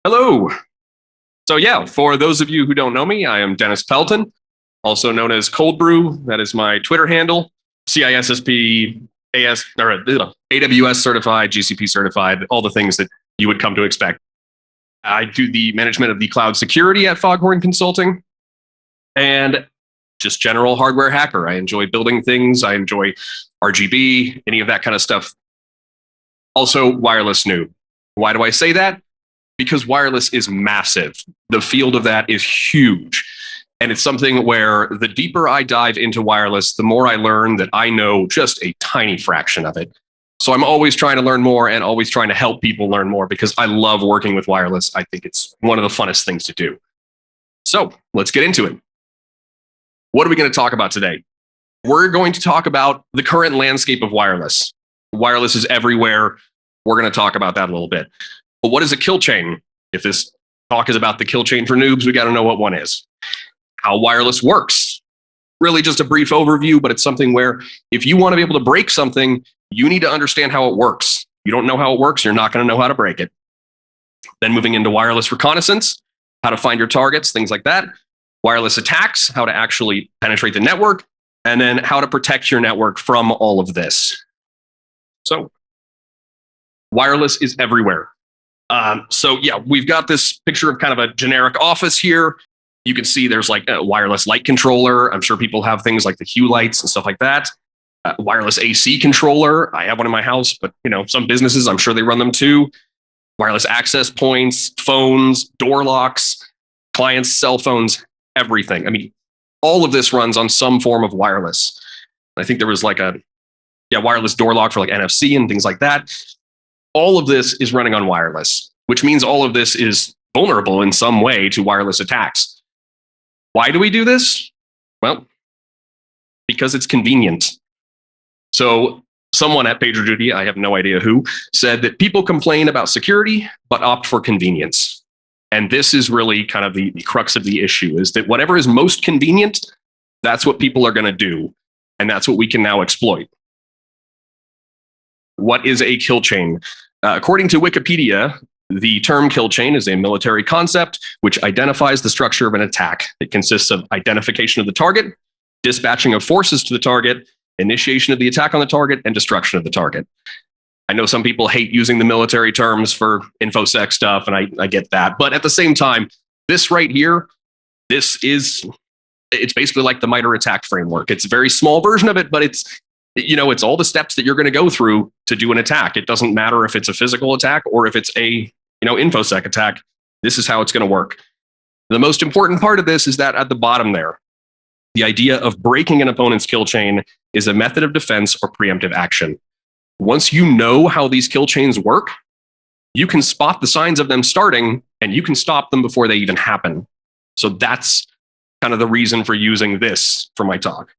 Hello. So yeah, for those of you who don't know me, I am Dennis Pelton, also known as Cold Brew. That is my Twitter handle. CISSP, AWS certified, GCP certified, all the things that you would come to expect. I do the management of the cloud security at Foghorn Consulting, and just general hardware hacker. I enjoy building things. I enjoy RGB, any of that kind of stuff. Also, wireless noob. Why do I say that? Because wireless is massive. The field of that is huge. And it's something where the deeper I dive into wireless, the more I learn that I know just a tiny fraction of it. So I'm always trying to learn more and always trying to help people learn more because I love working with wireless. I think it's one of the funnest things to do. So let's get into it. What are we going to talk about today? We're going to talk about the current landscape of wireless. Wireless is everywhere. We're going to talk about that a little bit. But what is a kill chain? If this talk is about the kill chain for noobs, we got to know what one is. How wireless works. Really just a brief overview, but it's something where if you want to be able to break something, you need to understand how it works. You don't know how it works, you're not going to know how to break it. Then moving into wireless reconnaissance, how to find your targets, things like that. Wireless attacks, how to actually penetrate the network, and then how to protect your network from all of this. So wireless is everywhere. So yeah, we've got this picture of kind of a generic office here. You can see there's like a wireless light controller. I'm sure people have things like the Hue lights and stuff like that. Wireless AC controller. I have one in my house, but some businesses, I'm sure they run them too. Wireless access points, phones, door locks, clients, cell phones, everything. I mean, all of this runs on some form of wireless. I think there was like a wireless door lock for like NFC and things like that. All of this is running on wireless, which means all of this is vulnerable in some way to wireless attacks. Why do we do this? Well, because it's convenient. So someone at PagerDuty, I have no idea who, said that people complain about security, but opt for convenience. And this is really kind of the crux of the issue, is that whatever is most convenient, that's what people are going to do. And that's what we can now exploit. What is a kill chain? According to Wikipedia, the term kill chain is a military concept which identifies the structure of an attack. It consists of identification of the target, dispatching of forces to the target, initiation of the attack on the target, and destruction of the target. I know some people hate using the military terms for InfoSec stuff, and I get that. But at the same time, this right here, it's basically like the MITRE ATT&CK framework. It's a very small version of it, but it's all the steps that you're going to go through to do an attack. It doesn't matter if it's a physical attack or if it's a InfoSec attack. This is how it's going to work. The most important part of this is that at the bottom there, the idea of breaking an opponent's kill chain is a method of defense or preemptive action. Once you know how these kill chains work, you can spot the signs of them starting and you can stop them before they even happen. So that's kind of the reason for using this for my talk.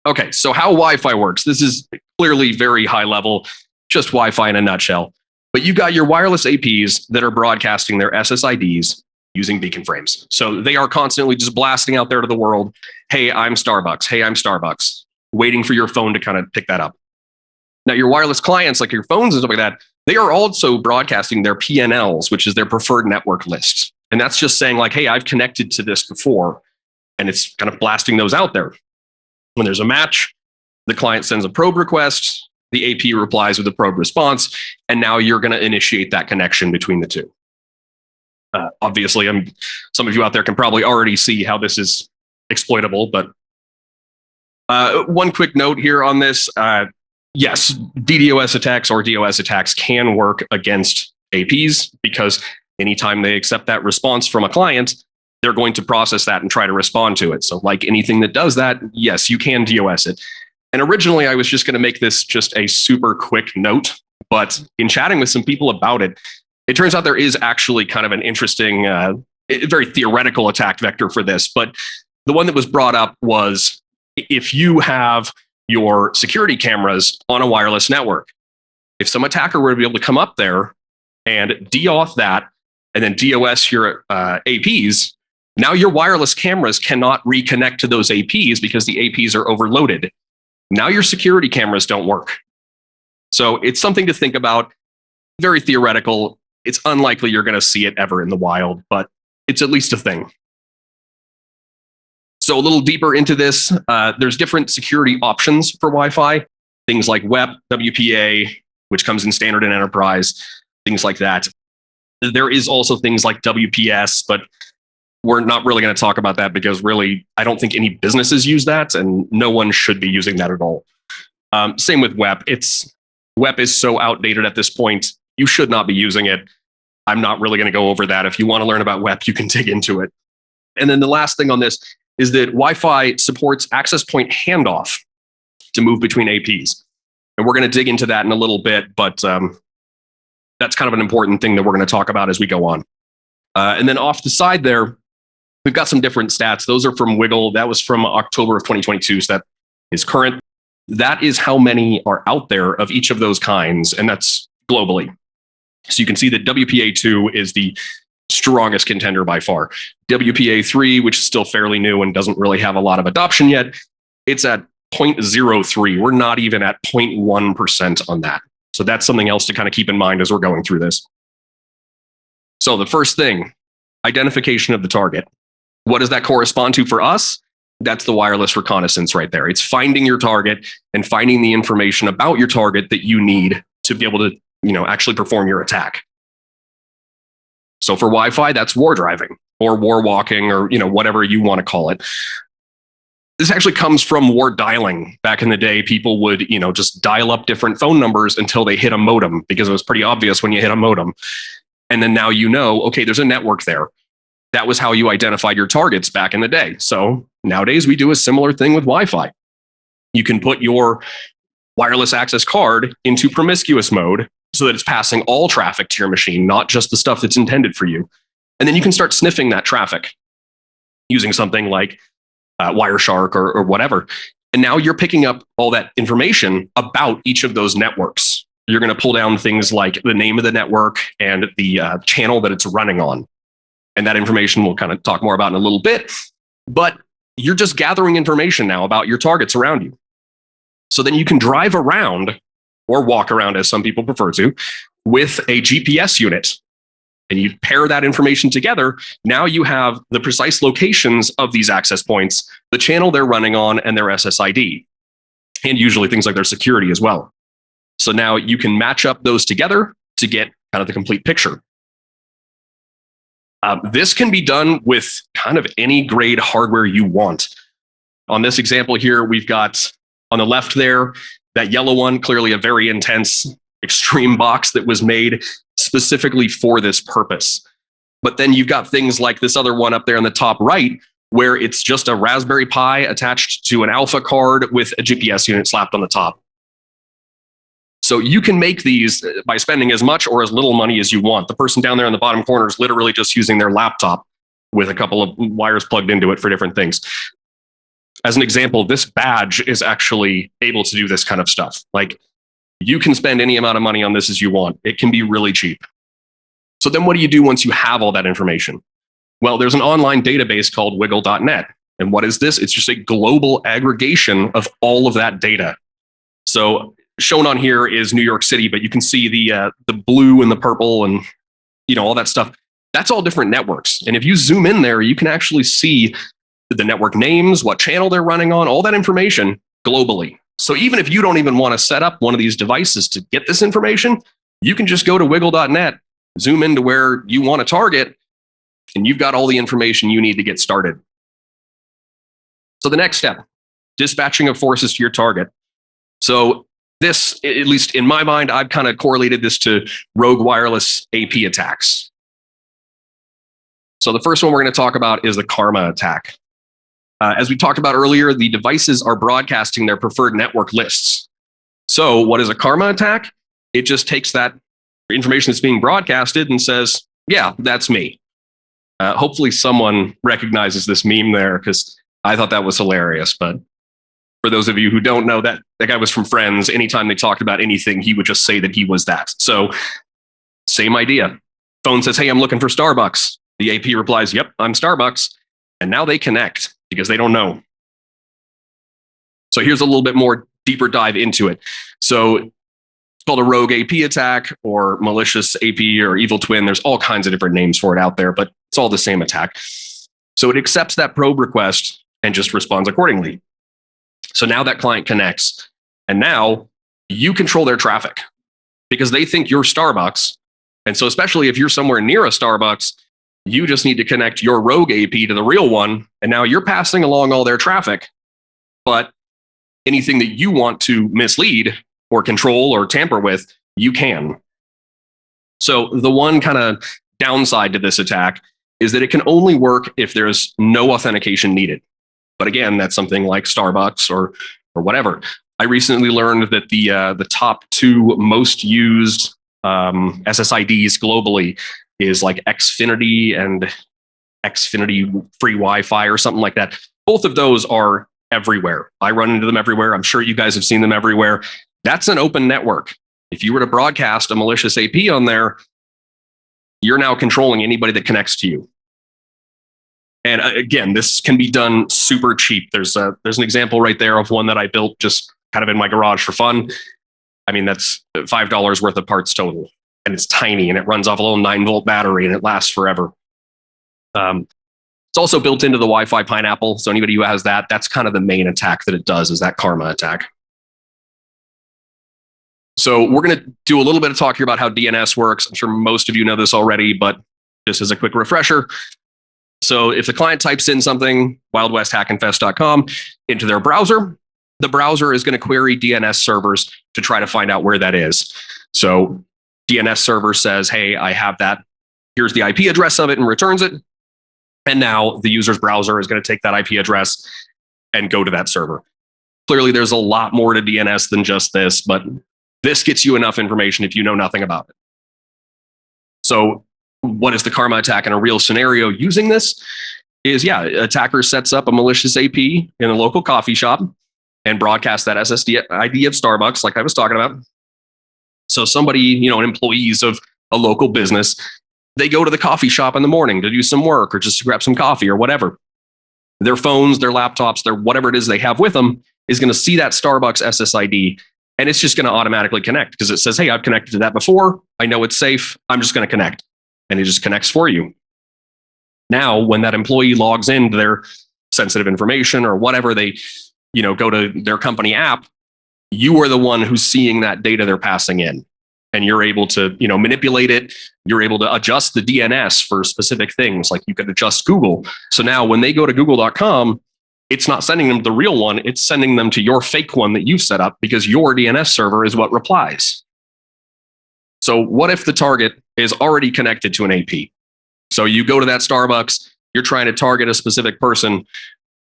Okay, so how Wi-Fi works. This is clearly very high level, just Wi-Fi in a nutshell. But you've got your wireless APs that are broadcasting their SSIDs using beacon frames. So they are constantly just blasting out there to the world, hey, I'm Starbucks, hey, I'm Starbucks, waiting for your phone to kind of pick that up. Now, your wireless clients, like your phones and stuff like that, they are also broadcasting their PNLs, which is their preferred network list. And that's just saying like, hey, I've connected to this before, and it's kind of blasting those out there. When there's a match, the client sends a probe request, the AP replies with a probe response, and now you're going to initiate that connection between the two. Obviously, some of you out there can probably already see how this is exploitable, but one quick note here on this. Yes, DDoS attacks or DOS attacks can work against APs because anytime they accept that response from a client, they're going to process that and try to respond to it. So like anything that does that, yes, you can DOS it. And originally I was just going to make this just a super quick note, but in chatting with some people about it, it turns out there is actually kind of an interesting, very theoretical attack vector for this. But the one that was brought up was if you have your security cameras on a wireless network, if some attacker were to be able to come up there and deauth that and then DOS your APs, now your wireless cameras cannot reconnect to those APs because the APs are overloaded. Now your security cameras don't work. So it's something to think about, very theoretical. It's unlikely you're going to see it ever in the wild, but it's at least a thing. So a little deeper into this, there's different security options for Wi-Fi, things like WEP, WPA, which comes in standard and enterprise, things like that. There is also things like WPS, but we're not really going to talk about that because really, I don't think any businesses use that and no one should be using that at all. Same with WEP. WEP is so outdated at this point, you should not be using it. I'm not really going to go over that. If you want to learn about WEP, you can dig into it. And then the last thing on this is that Wi-Fi supports access point handoff to move between APs. And we're going to dig into that in a little bit, but that's kind of an important thing that we're going to talk about as we go on. And then off the side there, we've got some different stats. Those are from Wiggle. That was from October of 2022, so that is current. That is how many are out there of each of those kinds, and that's globally. So you can see that WPA2 is the strongest contender by far. WPA3, which is still fairly new and doesn't really have a lot of adoption yet, it's at 0.03. We're not even at 0.1% on that. So that's something else to kind of keep in mind as we're going through this. So the first thing, identification of the target. What does that correspond to for us? That's the wireless reconnaissance right there. It's finding your target and finding the information about your target that you need to be able to, actually perform your attack. So for Wi-Fi, that's wardriving or war walking or, whatever you want to call it. This actually comes from ward dialing. Back in the day, people would, just dial up different phone numbers until they hit a modem because it was pretty obvious when you hit a modem. And then now okay, there's a network there. That was how you identified your targets back in the day. So nowadays we do a similar thing with Wi-Fi. You can put your wireless access card into promiscuous mode so that it's passing all traffic to your machine, not just the stuff that's intended for you. And then you can start sniffing that traffic using something like Wireshark or whatever. And now you're picking up all that information about each of those networks. You're going to pull down things like the name of the network and the channel that it's running on. And that information we'll kind of talk more about in a little bit. But you're just gathering information now about your targets around you. So then you can drive around or walk around, as some people prefer to, with a GPS unit. And you pair that information together. Now you have the precise locations of these access points, the channel they're running on, and their SSID. And usually things like their security as well. So now you can match up those together to get kind of the complete picture. This can be done with kind of any grade hardware you want. On this example here, we've got on the left there, that yellow one, clearly a very intense extreme box that was made specifically for this purpose. But then you've got things like this other one up there on the top right, where it's just a Raspberry Pi attached to an Alpha card with a GPS unit slapped on the top. So you can make these by spending as much or as little money as you want. The person down there in the bottom corner is literally just using their laptop with a couple of wires plugged into it for different things. As an example, this badge is actually able to do this kind of stuff. Like, you can spend any amount of money on this as you want. It can be really cheap. So then what do you do once you have all that information? Well, there's an online database called wiggle.net. And what is this? It's just a global aggregation of all of that data. So shown on here is New York City, but you can see the blue and the purple and all that stuff. That's all different networks. And if you zoom in there, you can actually see the network names, what channel they're running on, all that information globally. So even if you don't even want to set up one of these devices to get this information, you can just go to wiggle.net, zoom into where you want to target, and you've got all the information you need to get started. So the next step, dispatching of forces to your target. So this, at least in my mind, I've kind of correlated this to rogue wireless AP attacks. So the first one we're going to talk about is the Karma attack. As we talked about earlier, the devices are broadcasting their preferred network lists. So what is a Karma attack? It just takes that information that's being broadcasted and says, yeah, that's me. Hopefully someone recognizes this meme there, because I thought that was hilarious. But for those of you who don't know, that guy was from Friends. Anytime they talked about anything, he would just say that he was that. So same idea. Phone says, hey, I'm looking for Starbucks. The AP replies, yep, I'm Starbucks. And now they connect because they don't know. So here's a little bit more deeper dive into it. So called a rogue AP attack or malicious AP or evil twin. There's all kinds of different names for it out there, but it's all the same attack. So it accepts that probe request and just responds accordingly. So now that client connects, and now you control their traffic because they think you're Starbucks. And so especially if you're somewhere near a Starbucks, you just need to connect your rogue AP to the real one. And now you're passing along all their traffic. But anything that you want to mislead or control or tamper with, you can. So the one kind of downside to this attack is that it can only work if there's no authentication needed. But again, that's something like Starbucks or whatever. I recently learned that the top 2 most used SSIDs globally is like Xfinity and Xfinity free Wi-Fi or something like that. Both of those are everywhere. I run into them everywhere. I'm sure you guys have seen them everywhere. That's an open network. If you were to broadcast a malicious AP on there, you're now controlling anybody that connects to you. And again, this can be done super cheap. There's an example right there of one that I built just kind of in my garage for fun. I mean, that's $5 worth of parts total. And it's tiny and it runs off a little 9-volt battery and it lasts forever. It's also built into the Wi-Fi Pineapple. So anybody who has that, that's kind of the main attack that it does, is that karma attack. So we're going to do a little bit of talk here about how DNS works. I'm sure most of you know this already, but just as a quick refresher. So if the client types in something, wildwesthackinfest.com, into their browser, the browser is going to query DNS servers to try to find out where that is. So DNS server says, hey, I have that. Here's the IP address of it, and returns it. And now the user's browser is going to take that IP address and go to that server. Clearly, there's a lot more to DNS than just this, but this gets you enough information if you know nothing about it. So what is the karma attack in a real scenario using this? Is, yeah, attacker sets up a malicious AP in a local coffee shop and broadcasts that SSID of Starbucks, like I was talking about. So somebody, employees of a local business, they go to the coffee shop in the morning to do some work or just to grab some coffee or whatever. Their phones, their laptops, their whatever it is they have with them is going to see that Starbucks SSID, and it's just going to automatically connect because it says, hey, I've connected to that before. I know it's safe. I'm just going to connect. And it just connects for you. Now, when that employee logs into their sensitive information or whatever, they, go to their company app, you are the one who's seeing that data they're passing in. And you're able to, manipulate it. You're able to adjust the DNS for specific things, like you could adjust Google. So now when they go to google.com, it's not sending them to the real one. It's sending them to your fake one that you've set up because your DNS server is what replies. So what if the target is already connected to an AP? So you go to that Starbucks, you're trying to target a specific person,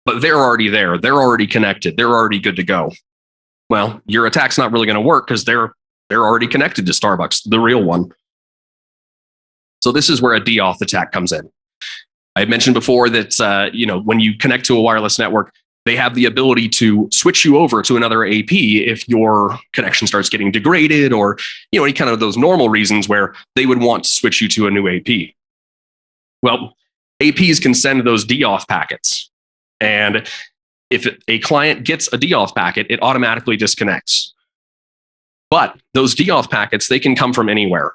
but they're already there. They're already connected. They're already good to go. Well, your attack's not really going to work because they're already connected to Starbucks, the real one. So this is where a DAuth attack comes in. I had mentioned before that when you connect to a wireless network, they have the ability to switch you over to another AP if your connection starts getting degraded or any kind of those normal reasons where they would want to switch you to a new AP. Well, APs can send those DAuth packets. And if a client gets a DAuth packet, it automatically disconnects. But those DAuth packets, they can come from anywhere.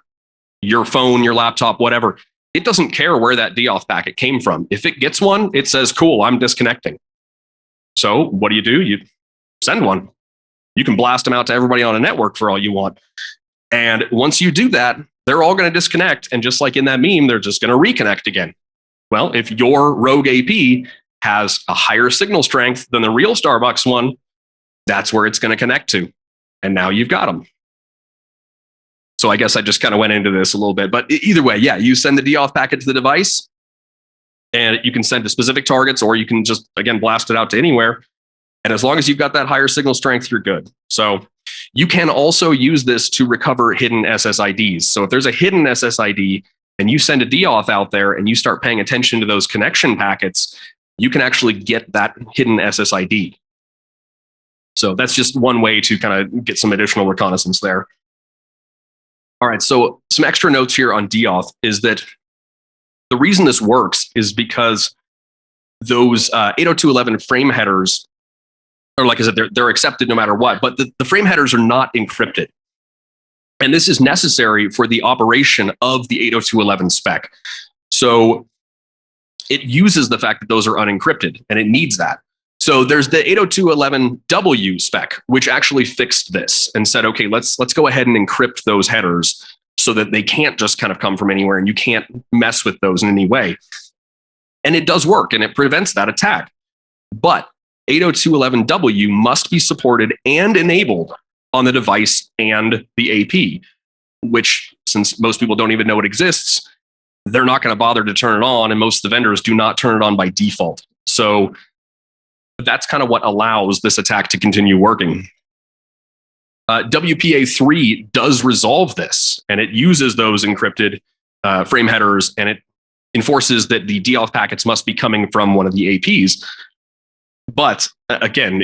Your phone, your laptop, whatever. It doesn't care where that DAuth packet came from. If it gets one, it says, cool, I'm disconnecting. So what do? You send one. You can blast them out to everybody on a network for all you want. And once you do that, they're all going to disconnect. And just like in that meme, they're just going to reconnect again. Well, if your rogue AP has a higher signal strength than the real Starbucks one, that's where it's going to connect to. And now you've got them. So I guess I just kind of went into this a little bit. But either way, yeah, you send the DAuth packet to the device. And you can send to specific targets, or you can just, again, blast it out to anywhere. And as long as you've got that higher signal strength, you're good. So you can also use this to recover hidden SSIDs. So if there's a hidden SSID and you send a DAuth out there and you start paying attention to those connection packets, you can actually get that hidden SSID. So that's just one way to kind of get some additional reconnaissance there. All right, so some extra notes here on DAuth is that the reason this works is because those 802.11 frame headers, or like I said, they're accepted no matter what, but the frame headers are not encrypted. And this is necessary for the operation of the 802.11 spec. So it uses the fact that those are unencrypted, and it needs that. So there's the 802.11w spec, which actually fixed this and said, okay, let's go ahead and encrypt those headers so that they can't just kind of come from anywhere and you can't mess with those in any way. And it does work, and it prevents that attack. But 802.11w must be supported and enabled on the device and the AP, which, since most people don't even know it exists, they're not going to bother to turn it on, and most of the vendors do not turn it on by default. So that's kind of what allows this attack to continue working. WPA3 does resolve this, and it uses those encrypted frame headers, and it enforces that the DAuth packets must be coming from one of the APs. But again,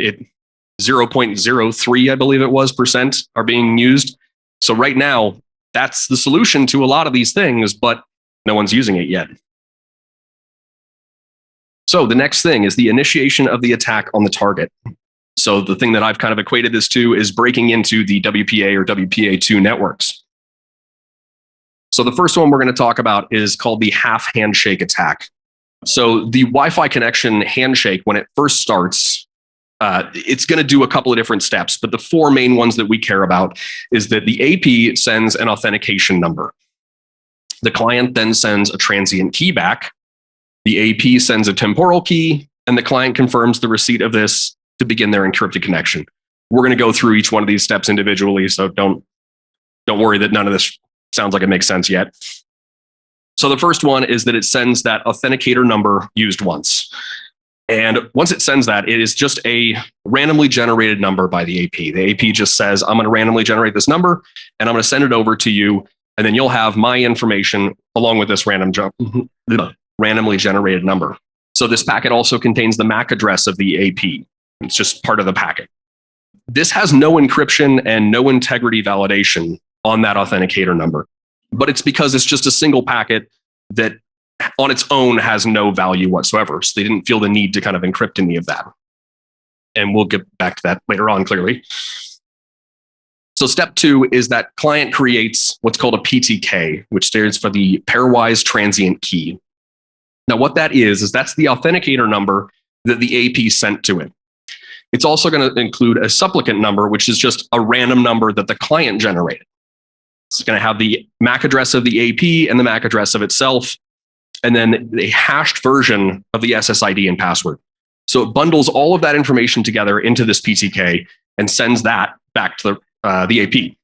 0.03, I believe it was, percent are being used. So right now, that's the solution to a lot of these things, but no one's using it yet. So the next thing is the initiation of the attack on the target. So the thing that I've kind of equated this to is breaking into the WPA or WPA2 networks. So the first one we're going to talk about is called the half-handshake attack. So the Wi-Fi connection handshake, when it first starts, it's going to do a couple of different steps, but the four main ones that we care about is that the AP sends an authentication number. The client then sends a transient key back. The AP sends a temporal key, and the client confirms the receipt of this to begin their encrypted connection. We're going to go through each one of these steps individually, so don't worry that none of this sounds like it makes sense yet. So the first one is that it sends that authenticator number used once. And once it sends that, it is just a randomly generated number by the AP. The AP just says, I'm going to randomly generate this number, and I'm going to send it over to you, and then you'll have my information along with this randomly generated number. So this packet also contains the MAC address of the AP. It's just part of the packet. This has no encryption and no integrity validation on that authenticator number, but it's because it's just a single packet that on its own has no value whatsoever. So they didn't feel the need to kind of encrypt any of that. And we'll get back to that later on, clearly. So step 2 is that client creates what's called a PTK, which stands for the pairwise transient key. Now, what that is that's the authenticator number that the AP sent to it. It's also going to include a supplicant number, which is just a random number that the client generated. It's going to have the MAC address of the AP and the MAC address of itself, and then a hashed version of the SSID and password. So it bundles all of that information together into this PTK and sends that back to the AP.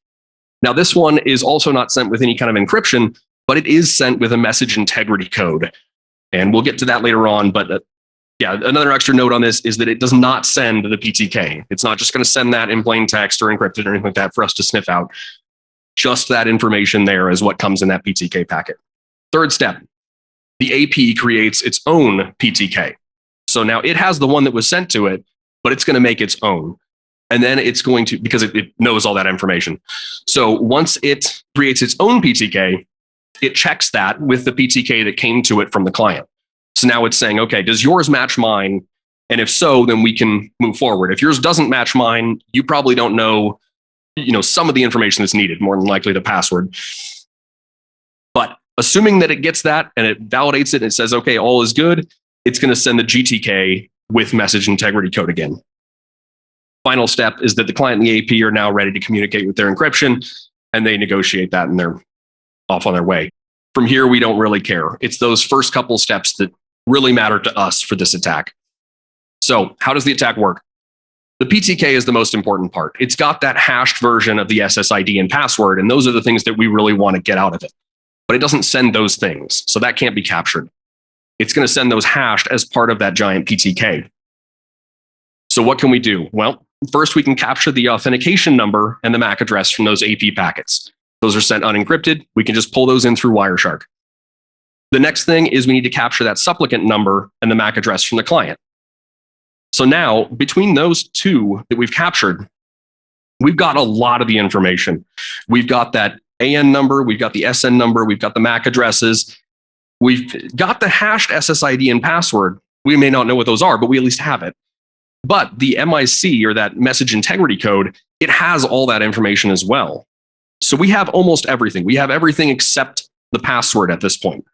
Now, this one is also not sent with any kind of encryption, but it is sent with a message integrity code. And we'll get to that later on. But yeah, another extra note on this is that it does not send the PTK. It's not just going to send that in plain text or encrypted or anything like that for us to sniff out. Just that information there is what comes in that PTK packet. Third step, the AP creates its own PTK. So now it has the one that was sent to it, but it's going to make its own. And then it's going to, because it knows all that information. So once it creates its own PTK, it checks that with the PTK that came to it from the client. So now it's saying, okay, does yours match mine? And if so, then we can move forward. If yours doesn't match mine, you probably don't know, some of the information that's needed, more than likely the password. But assuming that it gets that and it validates it and it says, okay, all is good, it's going to send the GTK with message integrity code again. Final step is that the client and the AP are now ready to communicate with their encryption, and they negotiate that and they're off on their way. From here, we don't really care. It's those first couple steps that really matter to us for this attack. So how does the attack work? The PTK is the most important part. It's got that hashed version of the SSID and password, and those are the things that we really want to get out of it. But it doesn't send those things, so that can't be captured. It's going to send those hashed as part of that giant PTK. So what can we do? Well, first we can capture the authentication number and the MAC address from those AP packets. Those are sent unencrypted. We can just pull those in through Wireshark. The next thing is we need to capture that supplicant number and the MAC address from the client. So now, between those two that we've captured, we've got a lot of the information. We've got that AN number, we've got the SN number, we've got the MAC addresses, we've got the hashed SSID and password. We may not know what those are, but we at least have it. But the MIC, or that message integrity code, it has all that information as well. So we have almost everything. We have everything except the password at this point.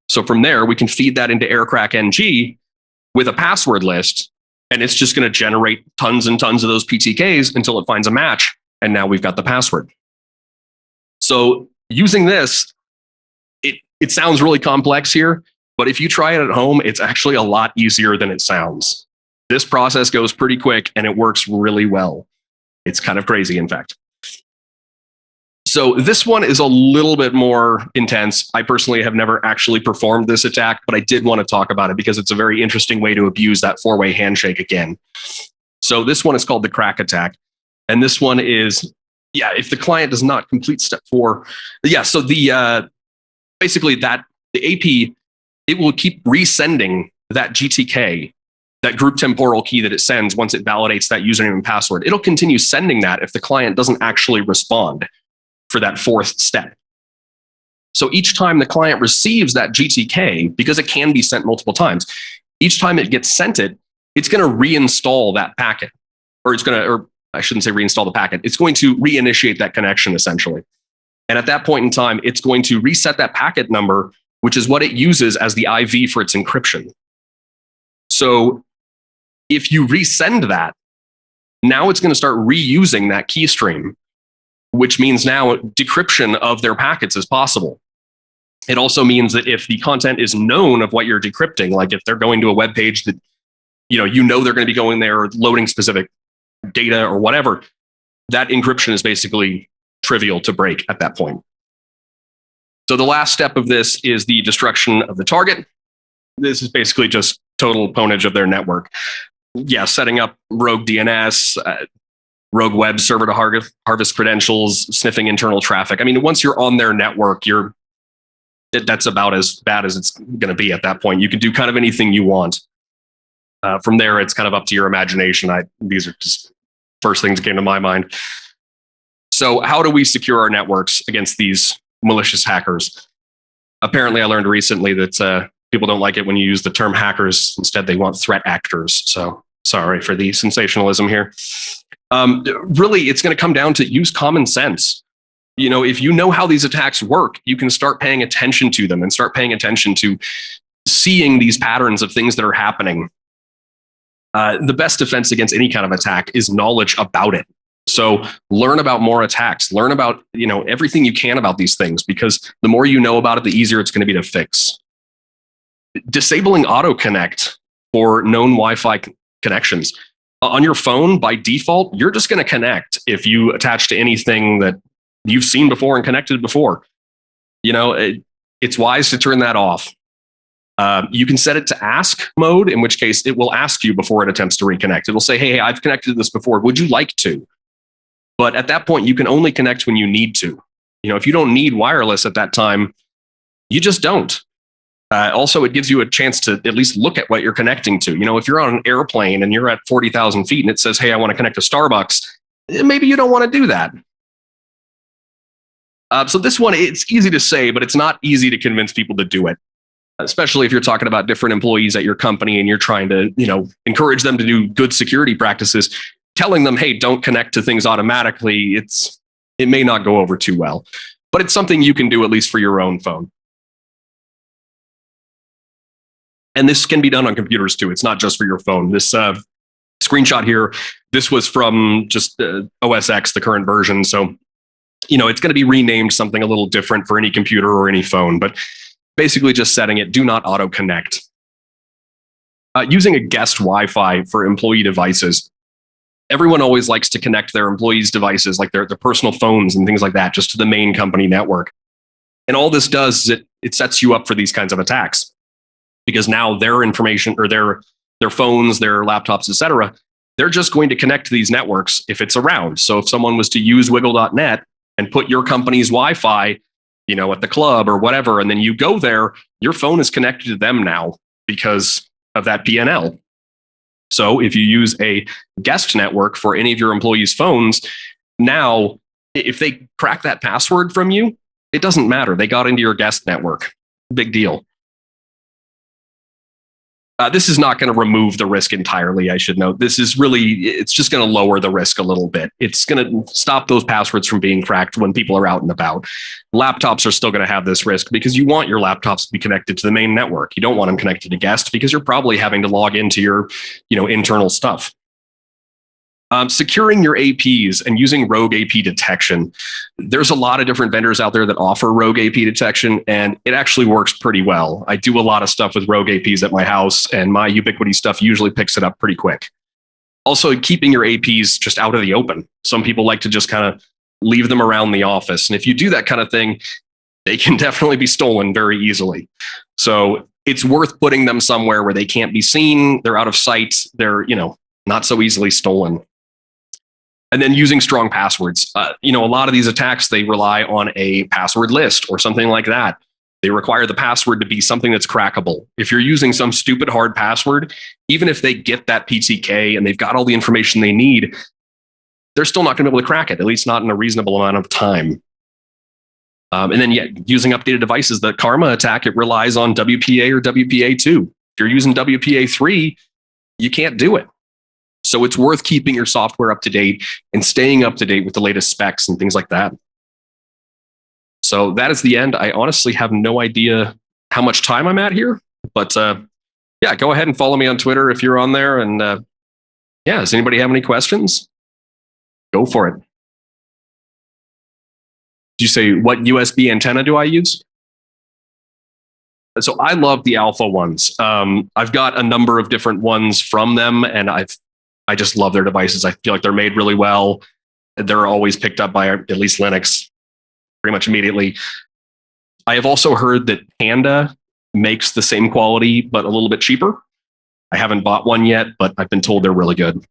So from there, we can feed that into KRAck NG with a password list, and it's just going to generate tons and tons of those PTKs until it finds a match. And now we've got the password. So using this, it sounds really complex here, but if you try it at home, it's actually a lot easier than it sounds. This process goes pretty quick and it works really well. It's kind of crazy, in fact. So this one is a little bit more intense. I personally have never actually performed this attack, but I did want to talk about it because it's a very interesting way to abuse that four-way handshake again. So this one is called the KRAck attack. And this one is, if the client does not complete step 4, so the basically the AP, it will keep resending that GTK, that group temporal key that it sends once it validates that username and password. It'll continue sending that if the client doesn't actually respond for that 4th step. So each time the client receives that GTK, because it can be sent multiple times, each time it gets sent it's going to reinstall that packet, or I shouldn't say reinstall the packet. It's going to reinitiate that connection essentially. And at that point in time, it's going to reset that packet number, which is what it uses as the IV for its encryption. So if you resend that, now it's going to start reusing that key stream, which means now decryption of their packets is possible. It also means that if the content is known of what you're decrypting, like if they're going to a web page that you know they're going to be going there or loading specific data or whatever, that encryption is basically trivial to break at that point. So the last step of this is the destruction of the target. This is basically just total pwnage of their network. Setting up rogue DNS, rogue web server to harvest credentials, sniffing internal traffic. I mean, once you're on their network, that's about as bad as it's going to be at that point. You can do kind of anything you want. From there, it's kind of up to your imagination. These are just first things that came to my mind. So how do we secure our networks against these malicious hackers? Apparently, I learned recently that people don't like it when you use the term hackers. Instead, they want threat actors. So sorry for the sensationalism here. Really, it's going to come down to use common sense. If you know how these attacks work, you can start paying attention to them and start paying attention to seeing these patterns of things that are happening. The best defense against any kind of attack is knowledge about it. So learn about more attacks, learn about, everything you can about these things, because the more you know about it, the easier it's going to be to fix. Disabling auto connect for known Wi-Fi connections. On your phone, by default, you're just going to connect if you attach to anything that you've seen before and connected before. It's wise to turn that off. You can set it to ask mode, in which case it will ask you before it attempts to reconnect. It will say, hey, I've connected to this before. Would you like to? But at that point, you can only connect when you need to. If you don't need wireless at that time, you just don't. Also, it gives you a chance to at least look at what you're connecting to. If you're on an airplane and you're at 40,000 feet and it says, hey, I want to connect to Starbucks, maybe you don't want to do that. So this one, it's easy to say, but it's not easy to convince people to do it, especially if you're talking about different employees at your company and you're trying to, encourage them to do good security practices. Telling them, hey, don't connect to things automatically, it may not go over too well, but it's something you can do at least for your own phone. And this can be done on computers too. It's not just for your phone. This screenshot here, this was from just OS X, the current version. So, it's going to be renamed something a little different for any computer or any phone, but basically just setting it, do not auto connect. Using a guest Wi-Fi for employee devices. Everyone always likes to connect their employees' devices, like their personal phones and things like that, just to the main company network. And all this does is it sets you up for these kinds of attacks, because now their information or their phones, their laptops, etc., they're just going to connect to these networks if it's around. So if someone was to use wiggle.net and put your company's Wi-Fi, at the club or whatever, and then you go there, your phone is connected to them now because of that PNL. So if you use a guest network for any of your employees' phones, now if they crack that password from you, it doesn't matter. They got into your guest network. Big deal. This is not going to remove the risk entirely, I should note. This is really, it's just going to lower the risk a little bit. It's going to stop those passwords from being cracked when people are out and about. Laptops are still going to have this risk because you want your laptops to be connected to the main network. You don't want them connected to guest because you're probably having to log into your, internal stuff. Securing your APs and using rogue AP detection. There's a lot of different vendors out there that offer rogue AP detection, and it actually works pretty well. I do a lot of stuff with rogue APs at my house, and my Ubiquiti stuff usually picks it up pretty quick. Also, keeping your APs just out of the open. Some people like to just kind of leave them around the office. And if you do that kind of thing, they can definitely be stolen very easily. So it's worth putting them somewhere where they can't be seen. They're out of sight. They're, not so easily stolen. And then using strong passwords. A lot of these attacks, they rely on a password list or something like that. They require the password to be something that's crackable. If you're using some stupid hard password, even if they get that PTK and they've got all the information they need, they're still not going to be able to crack it, at least not in a reasonable amount of time. And then using updated devices, the Karma attack, it relies on WPA or WPA2. If you're using WPA3, you can't do it. So it's worth keeping your software up to date and staying up to date with the latest specs and things like that. So that is the end. I honestly have no idea how much time I'm at here, but go ahead and follow me on Twitter if you're on there. And does anybody have any questions? Go for it. Did you say what USB antenna do I use? So I love the alpha ones. I've got a number of different ones from them, and I just love their devices. I feel like they're made really well. They're always picked up by at least Linux pretty much immediately. I have also heard that Panda makes the same quality, but a little bit cheaper. I haven't bought one yet, but I've been told they're really good.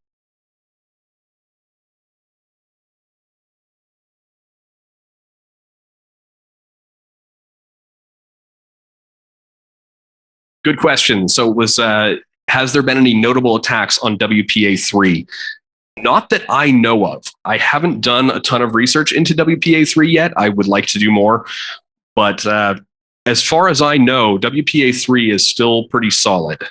Good question. So has there been any notable attacks on WPA3? Not that I know of. I haven't done a ton of research into WPA3 yet. I would like to do more. But as far as I know, WPA3 is still pretty solid.